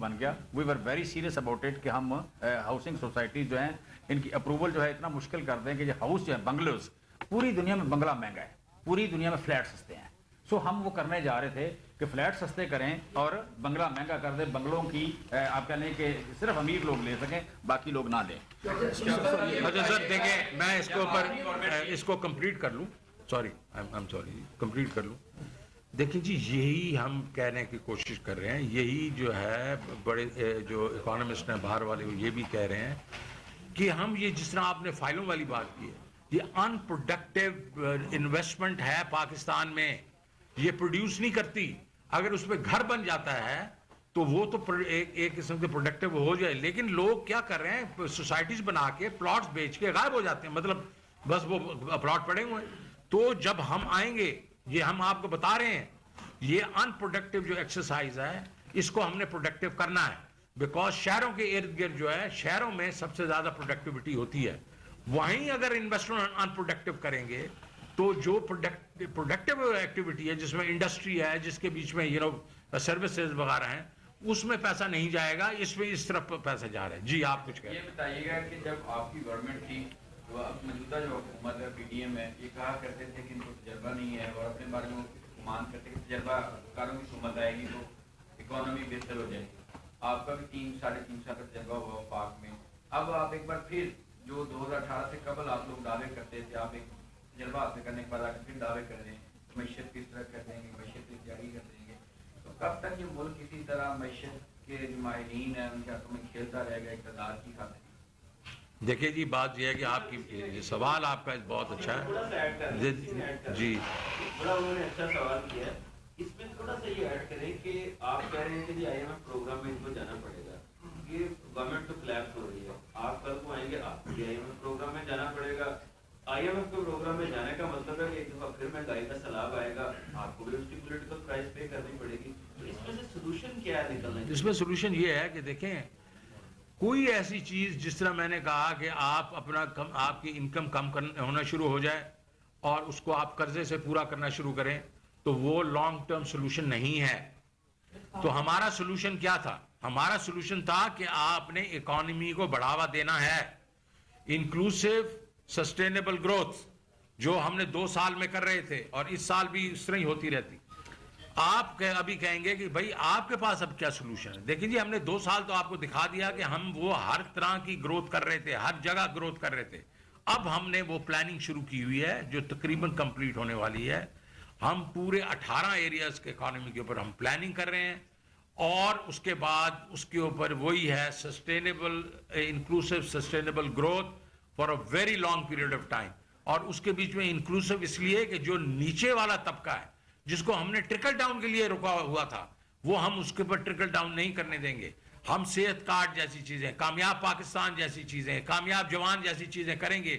بن گیا. We were very serious about it کہ ہم ہاؤسنگ سوسائٹیز جو ہیں ان کی اپروول جو ہے اتنا مشکل کر دیں کہ جو ہاؤس جو ہے بنگلوز, پوری دنیا میں بنگلہ مہنگا ہے, پوری دنیا میں فلیٹ سستے ہیں. سو ہم وہ کرنے جا رہے تھے کہ فلیٹ سستے کریں اور بنگلہ مہنگا کر دیں, بنگلوں کی آپ کہہ لیں کہ صرف امیر لوگ لے سکیں, باقی لوگ نہ لیں. اچھا سر دیکھیں میں اس کے اوپر اس کو کمپلیٹ کر لوں, سوری کمپلیٹ کر لوں. دیکھیں جی یہی ہم کہنے کی کوشش کر رہے ہیں, یہی جو ہے بڑے جو اکانومسٹ ہیں باہر والے وہ یہ بھی کہہ رہے ہیں کہ ہم یہ جس طرح آپ نے فائلوں والی بات کی ہے, یہ ان پروڈکٹیو انویسٹمنٹ ہے پاکستان میں, یہ پروڈیوس نہیں کرتی. اگر اس پہ گھر بن جاتا ہے تو وہ تو ایک قسم سے پروڈکٹیو ہو جائے, لیکن لوگ کیا کر رہے ہیں سوسائٹیز بنا کے پلاٹس بیچ کے غائب ہو جاتے ہیں, مطلب بس وہ پلاٹ پڑے ہوئے ہیں. تو جب ہم آئیں گے, یہ ہم آپ کو بتا رہے ہیں, یہ ان پروڈکٹیو جو ایکسرسائز ہے اس کو ہم نے پروڈکٹیو کرنا ہے, بیکاز شہروں کے ارد گرد جو ہے شہروں میں سب سے زیادہ پروڈکٹیوٹی ہوتی ہے. وہیں اگر انویسٹمنٹ ان پروڈکٹیو کریں گے تو جو پروڈکٹیو ایکٹیویٹی ہے جس میں انڈسٹری ہے, جس کے بیچ میں سروسز وغیرہ ہیں, اس میں پیسہ نہیں جائے گا, اس میں اس طرف پیسہ جا رہا ہے. جی آپ کچھ کہیں. یہ بتائیے گا کہ جب آپ کی گورنمنٹ تھی تو موجودہ جو حکومت ہے پی ڈی ایم ہے, یہ کہا کرتے تھے کہ ان کو تجربہ نہیں ہے اور اپنے بارے میں گمان کرتے کہ تجربہ کاروں کی حکومت آئے گی تو اکانومی بہتر ہو جائے گی. آپ کا بھی 3-3.5 سال کا تجربہ ہوا پاک میں. اب آپ ایک بار پھر جو 2018 سے قبل آپ لوگ دعوے کرتے تھے, آپ ایک تجربہ حاصل کرنے کے بعد آ کے پھر دعوے کر رہے ہیں معیشت کس طرح کر دیں گے, معیشت کی تیاری کر دیں گے, تو کب تک یہ ملک کسی طرح معیشت کے جو ماہرین ہیں ان کے ہاتھوں میں کھیلتا رہے گا اقتدار کی خاطر؟ دیکھیں جی بات یہ ہے کہ آپ کی سوال آپ کا بہت اچھا ہے. جی بڑا انہوں نے اچھا سوال کیا ہے. اس میں تھوڑا سا یہ ایڈ کریں کہ آپ کہہ رہے ہیں کہ جی آئی ایم ایف پروگرام میں ان کو جانا پڑے گا, یہ گورنمنٹ تو کلیپس ہو رہی ہے, آپ کل کو آئیں گے آپ کو بھی آئی ایم ایف پروگرام میں جانا پڑے گا. آئی ایم ایف کے پروگرام میں جانے کا مطلب ہے کہ ایک دفعہ پھر مہنگائی کا سیلاب آئے گا, آپ کو بھی اس کی پولیٹیکل پرائز پے کرنی پڑے گی. تو اس میں سے سولوشن کیا ہے نکلنا ہے؟ اس میں سولوشن یہ ہے کہ دیکھیں کوئی ایسی چیز جس طرح میں نے کہا کہ آپ اپنا آپ کی انکم کم ہونا شروع ہو جائے اور اس کو آپ قرضے سے پورا کرنا شروع کریں تو وہ لانگ ٹرم سولوشن نہیں ہے. تو ہمارا سولوشن کیا تھا؟ ہمارا سولوشن تھا کہ آپ نے اکانومی کو بڑھاوا دینا ہے, انکلوسیو سسٹینیبل گروتھ, جو ہم نے 2 سال میں کر رہے تھے اور اس سال بھی اس طرح ہی ہوتی رہتی. آپ ابھی کہیں گے کہ بھائی آپ کے پاس اب کیا سولوشن ہے. دیکھیں جی ہم نے 2 سال تو آپ کو دکھا دیا کہ ہم وہ ہر طرح کی گروتھ کر رہے تھے, ہر جگہ گروتھ کر رہے تھے. اب ہم نے وہ پلاننگ شروع کی ہوئی ہے جو تقریباً کمپلیٹ ہونے والی ہے. ہم پورے 18 ایریاز کے اکانومی کے اوپر ہم پلاننگ کر رہے ہیں, اور اس کے بعد اس کے اوپر وہی ہے sustainable inclusive sustainable growth for a very long period of time. اور اس کے بیچ میں انکلوسیو اس لیے کہ جو نیچے والا طبقہ ہے جس کو ہم نے ٹرکل ڈاؤن کے لیے رکا ہوا تھا, وہ ہم اس کے اوپر ٹرکل ڈاؤن نہیں کرنے دیں گے. ہم صحت کارڈ جیسی چیزیں, کامیاب پاکستان جیسی چیزیں, کامیاب جوان جیسی چیزیں کریں گے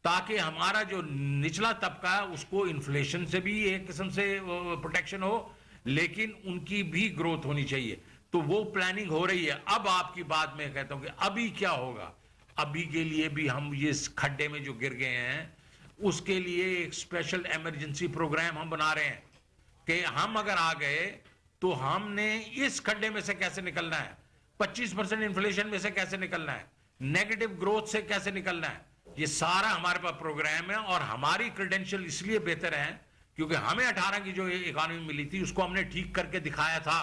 تاکہ ہمارا جو نچلا طبقہ ہے اس کو انفلیشن سے بھی ایک قسم سے پروٹیکشن ہو, لیکن ان کی بھی گروتھ ہونی چاہیے. تو وہ پلاننگ ہو رہی ہے. اب آپ کی بات میں کہتا ہوں کہ ابھی کیا ہوگا, ابھی کے لیے بھی ہم اس کھڈے میں جو گر گئے ہیں اس کے لیے ایک اسپیشل ایمرجنسی پروگرام ہم بنا رہے ہیں کہ ہم اگر آ گئے تو ہم نے اس کھڈے میں سے کیسے نکلنا ہے, 25% انفلیشن میں سے کیسے نکلنا ہے, نیگیٹو گروتھ سے کیسے نکلنا ہے. یہ سارا ہمارے پاس پروگرام ہے, اور ہماری کریڈینشیل اس لیے بہتر ہے کیونکہ ہمیں 18 کی جو اکانومی ملی تھی اس کو ہم نے ٹھیک کر کے دکھایا تھا,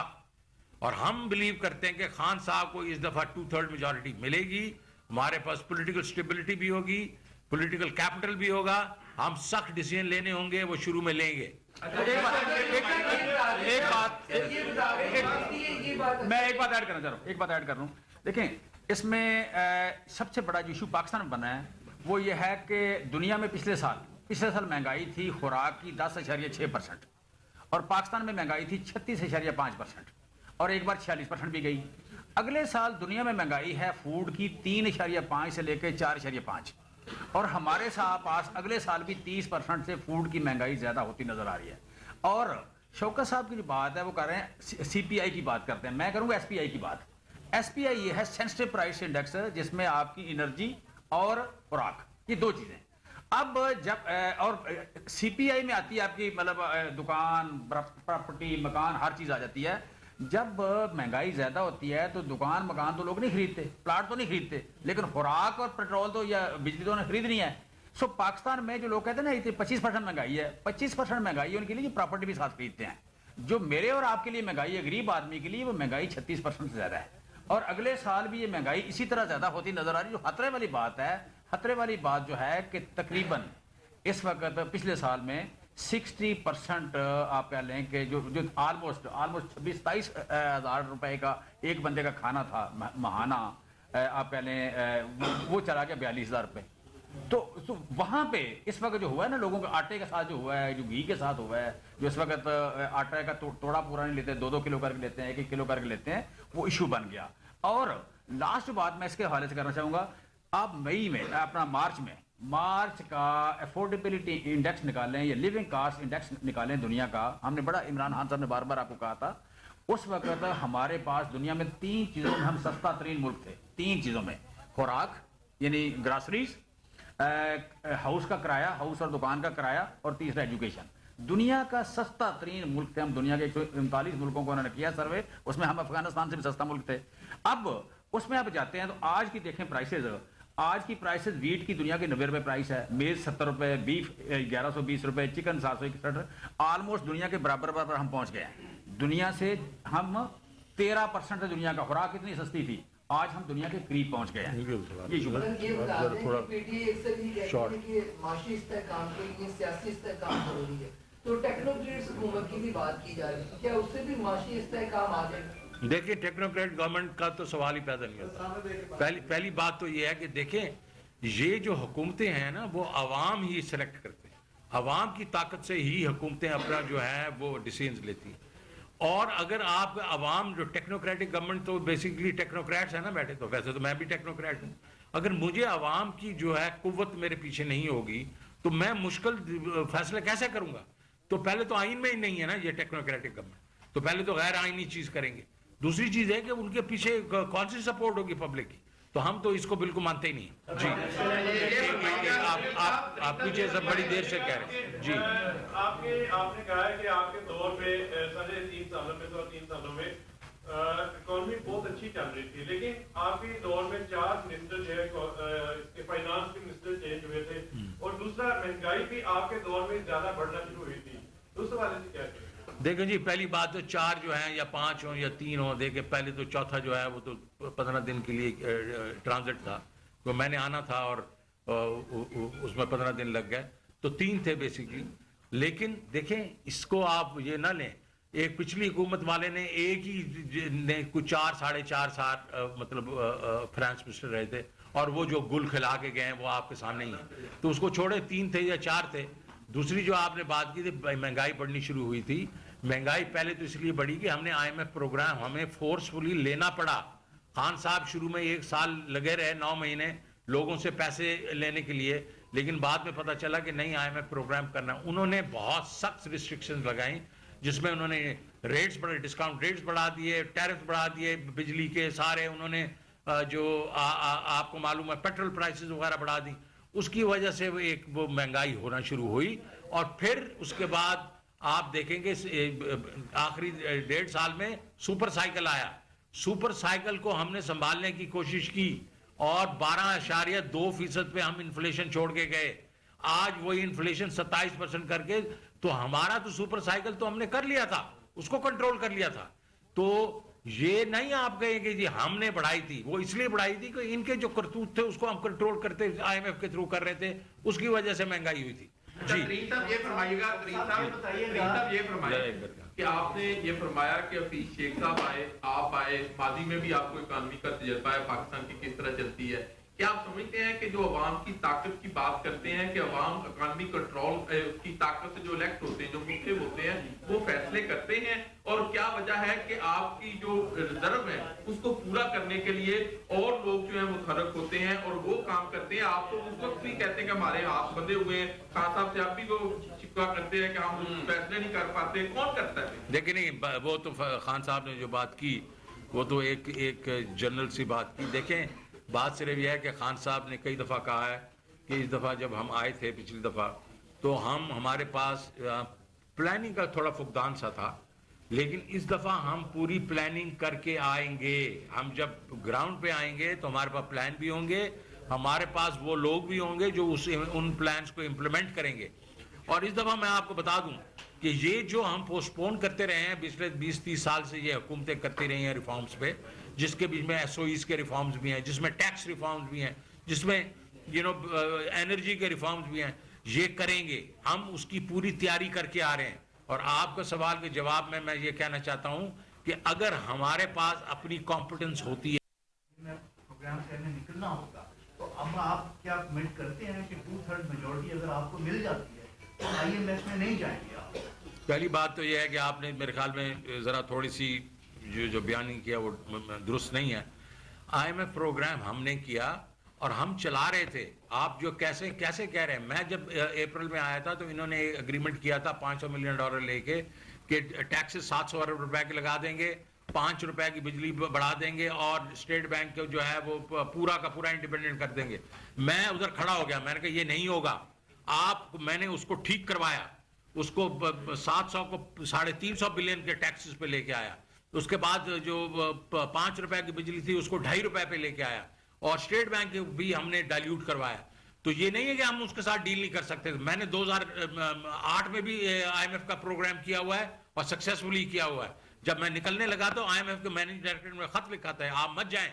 اور ہم بلیو کرتے ہیں کہ خان صاحب کو اس دفعہ 2/3 میجورٹی ملے گی. ہمارے پاس پولیٹیکل سٹیبلٹی بھی ہوگی, پولیٹیکل کیپٹل بھی ہوگا, ہم سخت ڈیسیژن لینے ہوں گے وہ شروع میں لیں گے. میں ایک بات ایڈ کرنا چاہ رہا ہوں, دیکھیں اس میں سب سے بڑا جو ایشو پاکستان میں بنا ہے وہ یہ ہے کہ دنیا میں پچھلے سال مہنگائی تھی خوراک کی 10.6%, اور پاکستان میں مہنگائی تھی 36.5%, اور ایک بار 46% بھی گئی. اگلے سال دنیا میں مہنگائی ہے فوڈ کی 3.5 سے لے کے 4.5, اور ہمارے پاس اگلے سال بھی 30% سے فوڈ کی مہنگائی زیادہ ہوتی نظر آ رہی ہے. اور شوکت صاحب کی جو بات ہے وہ کر رہے ہیں سی پی آئی کی بات کرتے ہیں, میں کروں گا ایس پی آئی کی بات. ایس پی آئی یہ ہے سینسٹیو پرائس انڈیکس, جس میں آپ کی انرجی اور خوراک یہ 2 چیزیں. اب جب اور سی پی آئی میں آتی ہے آپ کی مطلب دکان, پراپرٹی, مکان, ہر چیز آ جاتی ہے. جب مہنگائی زیادہ ہوتی ہے تو دکان مکان تو لوگ نہیں خریدتے, پلاٹ تو نہیں خریدتے, لیکن خوراک اور پیٹرول تو یا بجلی تو انہیں خریدنی ہے. سو پاکستان میں جو لوگ کہتے ہیں نا 25% مہنگائی ہے, 25% مہنگائی ہے ان کے لیے جو پراپرٹی بھی ساتھ خریدتے ہیں. جو میرے اور آپ کے لیے مہنگائی ہے, غریب آدمی کے لیے وہ مہنگائی 36% سے زیادہ ہے, اور اگلے سال بھی یہ مہنگائی اسی طرح زیادہ ہوتی نظر آ رہی. جو خطرے والی بات ہے, خطرے والی بات جو ہے کہ تقریباً اس وقت پچھلے سال میں 60% آپ کہہ لیں کہ جو آلموسٹ 26-27 ہزار روپے کا ایک بندے کا کھانا تھا ماہانہ, آپ کہہ لیں وہ چلا گیا 42,000 روپے. تو وہاں پہ اس وقت جو ہوا ہے نا, لوگوں کے آٹے کے ساتھ جو ہوا ہے, جو گھی کے ساتھ ہوا ہے, جو اس وقت آٹے کا توڑا پورا نہیں لیتے, 2-2 کلو کر کے لیتے ہیں, 1-1 کلو کر کے لیتے ہیں, وہ ایشو بن گیا. اور لاسٹ بات میں اس کے حوالے سے کرنا چاہوں گا, آپ مئی میں اپنا مارچ کا افورڈیبلٹی انڈیکس نکالیں یا لیونگ کاسٹ انڈیکس نکالیں دنیا کا. ہم نے بڑا, عمران خان صاحب نے بار بار آپ کو کہا تھا, اس وقت ہمارے پاس دنیا میں 3 چیزوں میں ہم سستا ترین ملک تھے. 3 چیزوں میں, خوراک یعنی گراسریز, ہاؤس کا کرایہ, ہاؤس اور دکان کا کرایہ, اور تیسرا ایجوکیشن. دنیا کا سستا ترین ملک تھے ہم. دنیا کے 139 ملکوں کو انہوں نے کیا سروے, اس میں ہم افغانستان سے بھی سستا ملک تھے. اب اس میں آپ جاتے ہیں تو آج کی دیکھیں پرائسز, آج کی پرائسز ویٹ کی دنیا کی 90 روپے پرائس ہے, میز 70 روپے, بیف 1120 روپے, چکن 761, آلموسٹ دنیا کے برابر ہم پہنچ گئے ہیں. دنیا سے ہم 13% ہے دنیا کا. خوراک اتنی سستی تھی, آج ہم دنیا کے قریب پہنچ گئے ہیں. یہ شکر یہ بتا دیں کہ پی ٹی اے اکثر یہ کہتے ہیں کہ معاشی استحکام کے لیے سیاسی استحکام ضروری ہے, تو ٹیکنوکریٹس حکومت کی بھی بات کی جا رہی ہے, کیا اس سے بھی معاشی استحکام آ جائے گا؟ دیکھیں ٹیکنوکریٹ گورنمنٹ کا تو سوال ہی پیدا نہیں ہوتا. پہلی بات تو یہ ہے کہ دیکھیں یہ جو حکومتیں ہیں نا وہ عوام ہی سلیکٹ کرتے ہیں, عوام کی طاقت سے ہی حکومتیں اپنا جو ہے وہ ڈیسیژنز لیتی ہیں. اور اگر آپ عوام جو ٹیکنوکریٹک گورنمنٹ تو بیسیکلی ٹیکنوکریٹس ہیں نا بیٹھے, تو ویسے تو میں بھی ٹیکنوکریٹ ہوں. اگر مجھے عوام کی جو ہے قوت میرے پیچھے نہیں ہوگی تو میں مشکل فیصلے کیسے کروں گا؟ تو پہلے تو آئین میں ہی نہیں ہے نا یہ ٹیکنوکریٹک گورنمنٹ, تو پہلے تو غیر آئینی چیز کریں گے. دوسری چیز ہے کہ ان کے پیچھے کون سی سپورٹ ہوگی پبلک کی, تو ہم تو اس کو بالکل مانتے ہی نہیں ہیں. جی آپ پیچھے سے بڑی دیر سے کہہ رہے ہیں. جی آپ نے کہا ہے کہ آپ کے دور میں 3.5 سالوں میں تو 3 سالوں میں اکانومی بہت اچھی چل رہی تھی, لیکن آپ کے دور میں 4 منسٹر جو ہے فائنانس کے منسٹر چینج ہوئے تھے, اور دوسرا مہنگائی بھی آپ کے دور میں زیادہ بڑھنا شروع ہوئی تھی. اس حوالے سے کیا کہیں؟ دیکھیں جی, پہلی بات تو 4 جو ہیں یا 5 ہوں یا 3 ہوں, دیکھیں پہلے تو چوتھا جو ہے وہ تو 15 دن کے لیے ٹرانزٹ تھا, تو میں نے آنا تھا اور اس میں 15 دن لگ گئے, تو 3 تھے بیسیکلی. لیکن دیکھیں اس کو آپ یہ نہ لیں, ایک پچھلی حکومت والے نے ایک ہی نے کچھ 4-4.5 سال مطلب فائنانس منسٹر رہے تھے, اور وہ جو گل کھلا کے گئے ہیں وہ آپ کے سامنے ہی ہیں, تو اس کو چھوڑے 3 تھے یا 4 تھے. دوسری جو آپ نے بات کی تھی, مہنگائی بڑھنی شروع ہوئی تھی. مہنگائی پہلے تو اس لیے بڑھی کہ ہم نے IMF پروگرام ہمیں فورسفلی لینا پڑا. خان صاحب شروع میں 1 سال لگے رہے 9 مہینے لوگوں سے پیسے لینے کے لیے, لیکن بعد میں پتہ چلا کہ نہیں IMF پروگرام کرنا. انہوں نے بہت سخت ریسٹرکشنز لگائیں, جس میں انہوں نے ریٹس بڑھے, ڈسکاؤنٹ ریٹس بڑھا دیے, ٹیرف بڑھا دیے بجلی کے سارے, انہوں نے جو آپ کو معلوم ہے پیٹرول پرائسز وغیرہ بڑھا دی. اس کی وجہ سے وہ مہنگائی ہونا شروع ہوئی. اور پھر اس کے بعد آپ دیکھیں گے آخری 1.5 سال میں سپر سائیکل آیا. سپر سائیکل کو ہم نے سنبھالنے کی کوشش کی, اور 12.2% پہ ہم انفلیشن چھوڑ کے گئے. آج وہی انفلیشن 27% کر کے, تو ہمارا تو سپر سائیکل تو ہم نے کر لیا تھا, اس کو کنٹرول کر لیا تھا. تو یہ نہیں آپ کہیں کہ جی ہم نے بڑھائی تھی, وہ اس لیے بڑھائی تھی کہ ان کے جو کرتوت تھے اس کو ہم کنٹرول کرتے IMF کے تھرو کر رہے تھے, اس کی وجہ سے مہنگائی ہوئی تھی. جی ترین صاحب یہ فرمائیے گا, ترین صاحب یہ فرمائیے کہ آپ نے یہ فرمایا کہ حفیظ شیخ صاحب آئے, آپ آئے, ماضی میں بھی آپ کو اکانومی کا تجربہ ہے پاکستان کی کس طرح چلتی ہے. کیا آپ سمجھتے ہیں کہ جو عوام کی طاقت کی بات کرتے ہیں کہ عوام اکانومی کنٹرول کی طاقت سے جو الیکٹ ہوتے ہیں, جو منتخب ہوتے ہیں, وہ فیصلے کرتے ہیں, اور کیا وجہ ہے کہ آپ کی جو ریزرو ہے اس کو پورا کرنے کے لیے اور لوگ جو ہیں متحرک ہوتے ہیں اور وہ کام کرتے ہیں؟ آپ تو اس وقت بھی کہتے ہیں کہ ہمارے ہاتھ بندھے ہوئے ہیں, خان صاحب سے آپ بھی وہ شکوہ کرتے ہیں کہ ہم فیصلے نہیں کر پاتے. کون کرتا ہے؟ دیکھیں نہیں, وہ تو خان صاحب نے جو بات کی وہ تو ایک جنرل سی بات کی. دیکھیں بات صرف یہ ہے کہ خان صاحب نے کئی دفعہ کہا ہے کہ اس دفعہ جب ہم آئے تھے پچھلی دفعہ, تو ہمارے پاس پلاننگ کا تھوڑا فقدان سا تھا. لیکن اس دفعہ ہم پوری پلاننگ کر کے آئیں گے. ہم جب گراؤنڈ پہ آئیں گے تو ہمارے پاس پلان بھی ہوں گے, ہمارے پاس وہ لوگ بھی ہوں گے جو ان پلانز کو امپلیمنٹ کریں گے. اور اس دفعہ میں آپ کو بتا دوں کہ یہ جو ہم پوسٹ پون کرتے رہے ہیں پچھلے 20-30 سال سے, یہ حکومتیں کرتی رہی ہیں ریفارمز پہ, جس کے بیچ میں ایس او ایز کے ریفارمز بھی ہیں, جس میں ٹیکس ریفارمز بھی ہیں, جس میں انرجی کے ریفارمز بھی ہیں, یہ کریں گے. ہم اس کی پوری تیاری کر کے آ رہے ہیں. اور آپ کا سوال کے جواب میں یہ کہنا چاہتا ہوں کہ اگر ہمارے پاس اپنی کمپٹنس ہوتی ہے پروگرام سے ہمیں نکلنا ہوگا, تو اب آپ کیا کمنٹ کرتے ہیں کہ 2/3 میجورٹی اگر آپ کو مل جاتی ہے تو آئی ایم ایف میں نہیں جائیں گے آپ؟ پہلی بات تو یہ ہے کہ آپ نے میرے خیال میں ذرا تھوڑی سی جو بیان کیا وہ درست نہیں ہے. آئی ایم ایف پروگرام ہم نے کیا اور ہم چلا رہے تھے. آپ جو کیسے کہہ رہے ہیں, میں جب اپریل میں آیا تھا تو انہوں نے اگریمنٹ کیا تھا $500 ملین لے کے کہ ٹیکسز 700 ارب روپے کے لگا دیں گے, 5 روپے کی بجلی بڑھا دیں گے اور اسٹیٹ بینک جو ہے وہ پورا کا پورا انڈیپینڈنٹ کر دیں گے. میں ادھر کھڑا ہو گیا, میں نے کہا یہ نہیں ہوگا. میں نے اس کو ٹھیک کروایا, اس کو 700 کو 350 بلین کے ٹیکسز پہ لے کے آیا. اس کے بعد جو 5 روپے کی بجلی تھی اس کو 2.5 روپے پہ لے کے آیا, اور اسٹیٹ بینک بھی ہم نے ڈائلیوٹ کروایا. تو یہ نہیں ہے کہ ہم اس کے ساتھ ڈیل نہیں کر سکتے. میں نے 2008 میں بھی آئی ایم ایف کا پروگرام کیا ہوا ہے اور سکسیسفلی کیا ہوا ہے. جب میں نکلنے لگا تو آئی ایم ایف کے مینیجنگ ڈائریکٹر میں خط لکھا تھا, آپ مت جائیں.